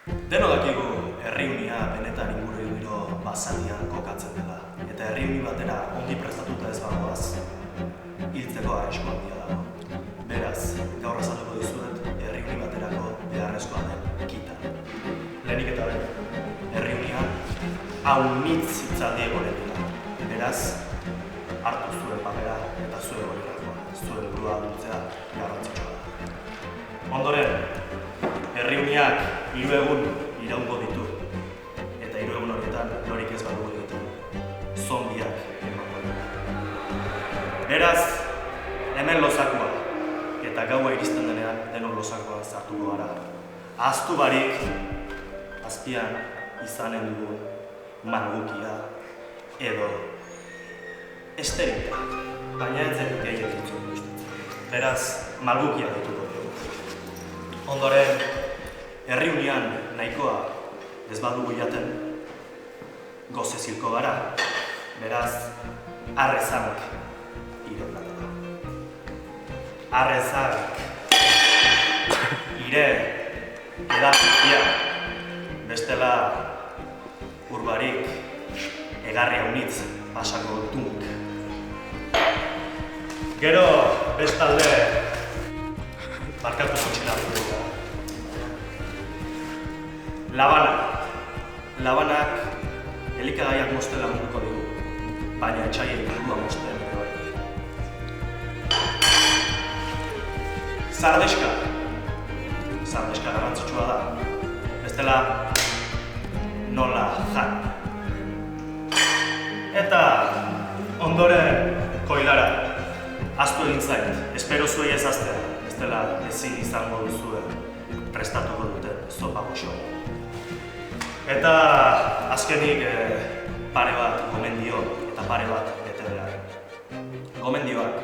Denok dakigu herri-unia benetan ingurugiro basatian kokatzen dela. Eta herri-uni batera ongi prestatuta ez bagoaz, hiltzeko arrisku handia dago. Beraz, gaur azalduko dizuet herri-uni baterako beharrezkoa den kita. Lehenik eta behin, herri-unian aunitz hitzaldi egonen dira. Beraz, hartu zuen papera eta zuen bolirakoa, zuen burua dultzea garrantzitsua da. Ondoren, herri-uniak 3 egun iraungo ditu, eta 3 egun horietan lorik ez badugu ditu, zombiak emango ditu. Beraz, hemen lozakua, eta gaua iristen denean denok lozakoa zartuko gara. Ahaztu barik, azpian izanen dugun malgukia edo esterita, baina ez zen gehien ditzen guztitzen. Beraz, malgukia dituko dugu. Ondoren, herri-unian nahikoa ez badugu jaten, goze zilko gara. Beraz, arrezak ireplata da. Arrezak ire edakikia, bestela urbarik egarri haunitz pasako dunk. Gero, bestalde, barkatu zutxila dugu. Labanak elikagaiak mozten lagunduko dugu, baina etxaien burua mozten ere bai. Sardeska garrantzitsua da, bestela nola jan. Eta ondoren koilara, ahaztu egin zait, espero zuei ez ahaztea, bestela ezin izango duzue prestatuko duten zopa goxoa. Eta azkenik pare bat gomendio eta pare bat bete behar. Gomendioak,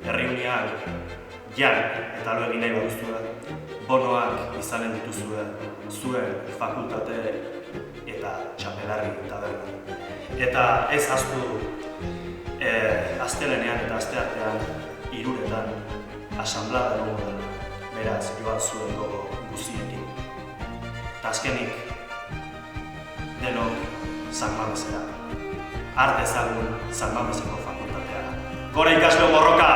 herri-unian jan eta lo egin nahi baduzue, bonoak izanen dituzue zuen fakultate eta txapelarri taberna. Eta ez ahaztu astelenean eta asteartean 3etan asanblada egongo dela, beraz joan zuen gogo guziekin. Eta azkenik, denok San Mamesera. Har dezagun San Mameseko fakultatea. Gora ikasle borroka!